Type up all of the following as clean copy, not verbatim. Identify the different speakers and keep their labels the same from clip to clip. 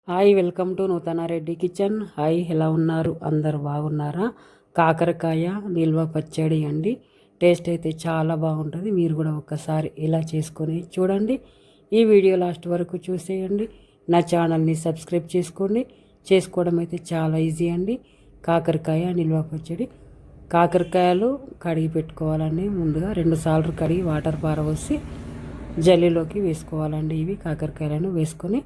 Speaker 1: Hi, welcome to Nuthana Reddy kitchen. Hi, ఎలా ఉన్నారు? అందరు బాగున్నారా? కాకరకాయ నిల్వ పచ్చడి అండి. టేస్ట్ అయితే చాలా బాగుంటుంది. మీరు కూడా ఒక్కసారి ఇలా చేసుకొని చూడండి. ఈ వీడియో లాస్ట్ వరకు చూసేయండి. నా ఛానల్ని సబ్స్క్రైబ్ చేసుకోండి. చేసుకోవడం అయితే చాలా ఈజీ అండి. కాకరకాయ నిల్వ పచ్చడి. కాకరకాయలు కడిగి పెట్టుకోవాలండి. ముందుగా 2 సార్లు కడిగి వాటర్ పారబోసి జల్లీలోకి వేసుకోవాలండి. ఇవి కాకరకాయలను వేసుకొని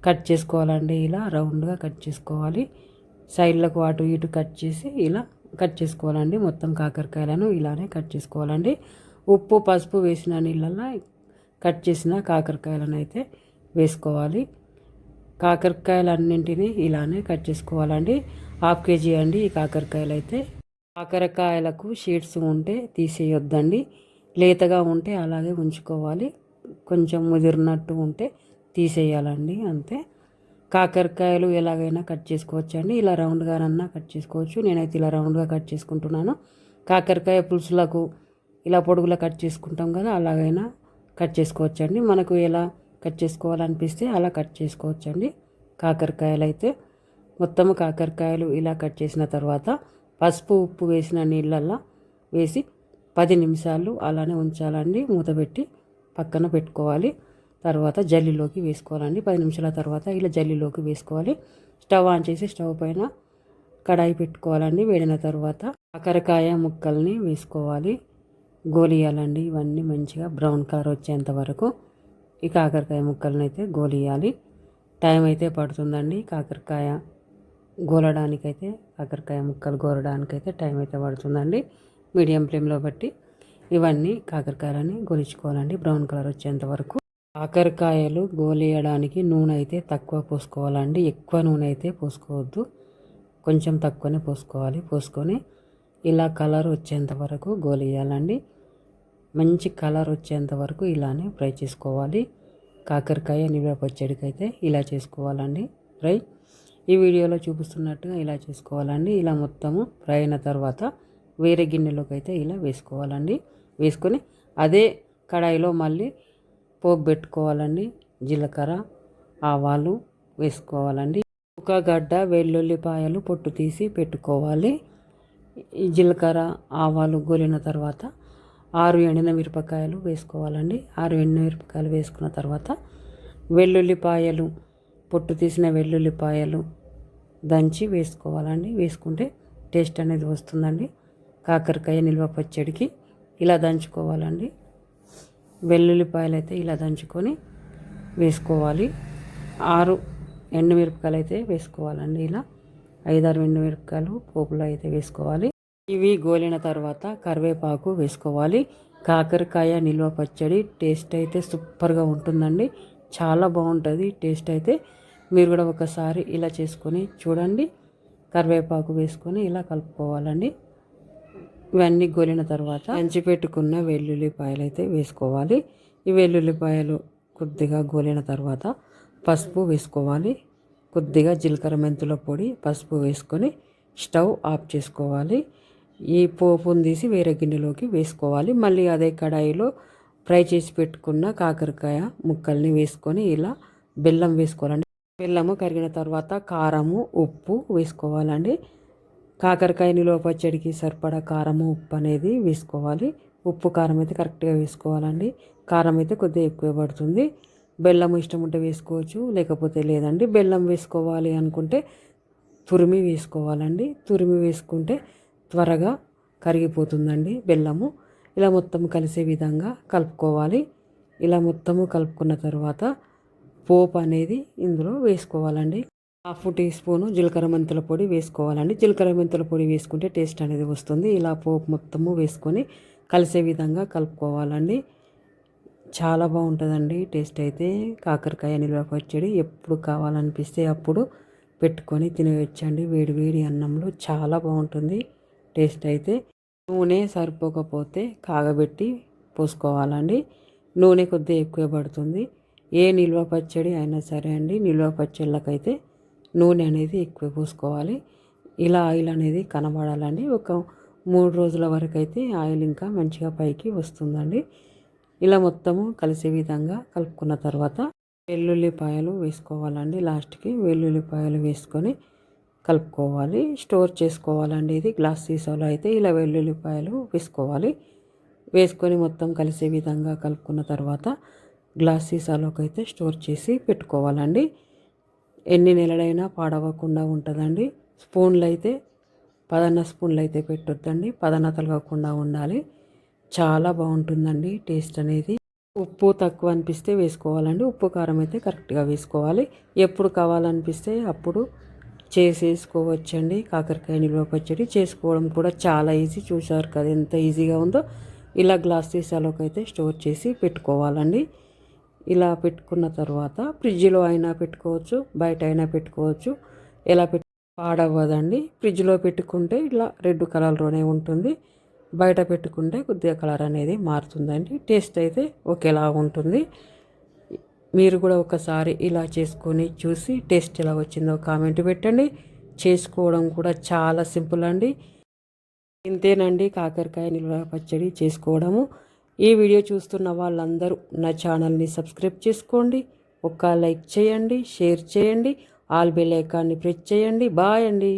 Speaker 1: కట్ చేసుకోవాలండి. ఇలా రౌండ్గా కట్ చేసుకోవాలి. సైడ్లకు అటు ఇటు కట్ చేసి ఇలా కట్ చేసుకోవాలండి. మొత్తం కాకరకాయలను ఇలానే కట్ చేసుకోవాలండి. ఉప్పు పసుపు వేసిన నీళ్ళల్లో కట్ చేసిన కాకరకాయలను అయితే వేసుకోవాలి. కాకరకాయలన్నింటినీ ఇలానే కట్ చేసుకోవాలండి. 1/2 కేజీ అండి ఈ కాకరకాయలు అయితే. కాకరకాయలకు షీడ్స్ ఉంటే తీసేయొద్దండి. లేతగా ఉంటే అలాగే ఉంచుకోవాలి. కొంచెం ముదిరినట్టు ఉంటే తీసేయాలండి, అంతే. కాకరకాయలు ఎలాగైనా కట్ చేసుకోవచ్చు అండి. ఇలా రౌండ్గానన్నా కట్ చేసుకోవచ్చు. నేనైతే ఇలా రౌండ్గా కట్ చేసుకుంటున్నాను. కాకరకాయ పులుసులకు ఇలా పొడుగులా కట్ చేసుకుంటాం కదా, అలాగైనా కట్ చేసుకోవచ్చండి. మనకు ఎలా కట్ చేసుకోవాలనిపిస్తే అలా కట్ చేసుకోవచ్చండి. కాకరకాయలు అయితే మొత్తం కాకరకాయలు ఇలా కట్ చేసిన తర్వాత పసుపు ఉప్పు వేసిన నీళ్ళల్లో వేసి 10 నిమిషాలు అలానే ఉంచాలండి. మూత పెట్టి పక్కన పెట్టుకోవాలి. తర్వాత జల్లీలోకి వేసుకోవాలండి. 10 నిమిషాల తర్వాత ఇలా జల్లీలోకి వేసుకోవాలి. స్టవ్ ఆన్ చేసి స్టవ్ పైన కడాయి పెట్టుకోవాలండి. వేడిన తర్వాత కాకరకాయ ముక్కల్ని వేసుకోవాలి. గోలియాలండి. ఇవన్నీ మంచిగా బ్రౌన్ కలర్ వచ్చేంత వరకు ఈ కాకరకాయ ముక్కలను అయితే గోలియాలి. టైం అయితే పడుతుందండి. కాకరకాయ గోలడానికైతే, కాకరకాయ ముక్కలు గోలడానికైతే టైం అయితే పడుతుందండి. మీడియం ఫ్లేమ్లో బట్టి ఇవన్నీ కాకరకాయలని గోలించుకోవాలండి బ్రౌన్ కలర్ వచ్చేంత వరకు. కాకరకాయలు గోలియడానికి నూనె అయితే తక్కువ పోసుకోవాలండి. ఎక్కువ నూనె అయితే పోసుకోవద్దు. కొంచెం తక్కువనే పోసుకోవాలి. పోసుకొని ఇలా కలర్ వచ్చేంత వరకు గోలియాలండి. మంచి కలర్ వచ్చేంత వరకు ఇలానే ఫ్రై చేసుకోవాలి. కాకరకాయ నిల్వ పచ్చడికి అయితే ఇలా చేసుకోవాలండి ఫ్రై. ఈ వీడియోలో చూపిస్తున్నట్టుగా ఇలా చేసుకోవాలండి. ఇలా మొత్తము ఫ్రై అయిన తర్వాత వేరే గిన్నెలోకి అయితే ఇలా వేసుకోవాలండి. వేసుకొని అదే కడాయిలో మళ్ళీ పోపు పెట్టుకోవాలండి. జీలకర్ర ఆవాలు వేసుకోవాలండి. ఒక గడ్డ వెల్లుల్లిపాయలు పొట్టు తీసి పెట్టుకోవాలి. ఈ జీలకర్ర ఆవాలు గోలిన తర్వాత 6 ఎండిన మిరపకాయలు వేసుకోవాలండి. 6 ఎండిన మిరపకాయలు వేసుకున్న తర్వాత వెల్లుల్లిపాయలు పొట్టు తీసిన వెల్లుల్లిపాయలు దంచి వేసుకోవాలండి. వేసుకుంటే టేస్ట్ అనేది వస్తుందండి. కాకరకాయ నిల్వ పచ్చడికి ఇలా దంచుకోవాలండి. వెల్లుల్లిపాయలు అయితే ఇలా దంచుకొని వేసుకోవాలి. 6 ఎండుమిరపకాయలు అయితే వేసుకోవాలండి. ఇలా 5-6 ఎండుమిరపకాయలు పోపులో అయితే వేసుకోవాలి. ఇవి గోలిన తర్వాత కరివేపాకు వేసుకోవాలి. కాకరకాయ నిల్వ పచ్చడి టేస్ట్ అయితే సూపర్గా ఉంటుందండి. చాలా బాగుంటుంది టేస్ట్ అయితే. మీరు కూడా ఒకసారి ఇలా చేసుకొని చూడండి. కరివేపాకు వేసుకొని ఇలా కలుపుకోవాలండి. ఇవన్నీ గోలిన తర్వాత దంచి పెట్టుకున్న వెల్లుల్లిపాయలు అయితే వేసుకోవాలి. ఈ వెల్లుల్లిపాయలు కొద్దిగా గోలిన తర్వాత పసుపు వేసుకోవాలి. కొద్దిగా జీలకర్ర మెంతుల పొడి పసుపు వేసుకొని స్టవ్ ఆఫ్ చేసుకోవాలి. ఈ పోపును తీసి వేరే గిన్నెలోకి వేసుకోవాలి. మళ్ళీ అదే కడాయిలో ఫ్రై చేసి పెట్టుకున్న కాకరకాయ ముక్కల్ని వేసుకొని ఇలా బెల్లం వేసుకోవాలండి. బెల్లము కరిగిన తర్వాత కారము ఉప్పు వేసుకోవాలండి. కాకరకాయ నిల్వ పచ్చడికి సరిపడా కారము ఉప్పు అనేది వేసుకోవాలి. ఉప్పు కారం అయితే కరెక్ట్గా వేసుకోవాలండి. కారం అయితే కొద్దిగా ఎక్కువ పడుతుంది. బెల్లం ఇష్టం ఉంటే వేసుకోవచ్చు, లేకపోతే లేదండి. బెల్లం వేసుకోవాలి అనుకుంటే తురిమి వేసుకోవాలండి. తురిమి వేసుకుంటే త్వరగా కరిగిపోతుందండి బెల్లము. ఇలా మొత్తం కలిసే విధంగా కలుపుకోవాలి. ఇలా మొత్తము కలుపుకున్న తర్వాత పోపు అనేది ఇందులో వేసుకోవాలండి. 1/2 టీ స్పూను జీలకర్ర మెంతుల పొడి వేసుకోవాలండి. జీలకర్ర మెంతుల పొడి వేసుకుంటే టేస్ట్ అనేది వస్తుంది. ఇలా పోపు మొత్తము వేసుకొని కలిసే విధంగా కలుపుకోవాలండి. చాలా బాగుంటుందండి టేస్ట్ అయితే. కాకరకాయ నిల్వ పచ్చడి ఎప్పుడు కావాలనిపిస్తే అప్పుడు పెట్టుకొని తినవచ్చండి. వేడి వేడి అన్నంలో చాలా బాగుంటుంది టేస్ట్ అయితే. నూనె సరిపోకపోతే కాగబెట్టి పోసుకోవాలండి. నూనె కొద్దిగా ఎక్కువ పడుతుంది. ఏ నిల్వ పచ్చడి అయినా సరే అండి, నిల్వ పచ్చళ్ళకైతే నూనె అనేది ఎక్కువ పోసుకోవాలి. ఇలా ఆయిల్ అనేది కనబడాలండి. ఒక 3 రోజుల వరకు అయితే ఆయిల్ ఇంకా మంచిగా పైకి వస్తుందండి. ఇలా మొత్తము కలిసే విధంగా కలుపుకున్న తర్వాత వెల్లుల్లిపాయలు వేసుకోవాలండి. లాస్ట్కి వెల్లుల్లిపాయలు వేసుకొని కలుపుకోవాలి. స్టోర్ చేసుకోవాలండి. ఇది గ్లాస్ సీసాలో అయితే ఇలా వెల్లుల్లిపాయలు వేసుకోవాలి. వేసుకొని మొత్తం కలిసే విధంగా కలుపుకున్న తర్వాత గ్లాస్ సీసాలోకి అయితే స్టోర్ చేసి పెట్టుకోవాలండి. ఎన్ని నెలలైనా పాడవకుండా ఉంటుందండి. స్పూన్లు అయితే 10 స్పూన్లు అయితే పెట్టొద్దండి. తలగకుండా ఉండాలి. చాలా బాగుంటుందండి టేస్ట్ అనేది. ఉప్పు తక్కువ అనిపిస్తే వేసుకోవాలండి. ఉప్పు కారం అయితే కరెక్ట్గా వేసుకోవాలి. ఎప్పుడు కావాలనిపిస్తే అప్పుడు చేసేసుకోవచ్చండి. కాకరకాయ నిల్వ పచ్చడి చేసుకోవడం కూడా చాలా ఈజీ. చూసారు కదా ఎంత ఈజీగా ఉందో. ఇలా గ్లాస్ సీసాలోకి అయితే స్టోర్ చేసి పెట్టుకోవాలండి. ఇలా పెట్టుకున్న తర్వాత ఫ్రిడ్జ్లో అయినా పెట్టుకోవచ్చు, బయట అయినా పెట్టుకోవచ్చు. ఎలా పాడవ్వదండి. ఫ్రిడ్జ్లో పెట్టుకుంటే ఇలా రెడ్ కలర్లోనే ఉంటుంది. బయట పెట్టుకుంటే కొద్దిగా కలర్ అనేది మారుతుందండి. టేస్ట్ అయితే ఒకేలా ఉంటుంది. మీరు కూడా ఒకసారి ఇలా చేసుకొని చూసి టేస్ట్ ఎలా వచ్చిందో కామెంట్ పెట్టండి. చేసుకోవడం కూడా చాలా సింపుల్ అండి. ఇంతేనండి కాకరకాయ నిల్వ పచ్చడి చేసుకోవడము. ఈ వీడియో చూస్తున్న వాళ్ళందరూ నా ఛానల్ని సబ్స్క్రైబ్ చేసుకోండి. ఒక లైక్ చేయండి, షేర్ చేయండి, ఆల్ బెల్ ఐకాన్ని ప్రెస్ చేయండి. బాయ్ అండి.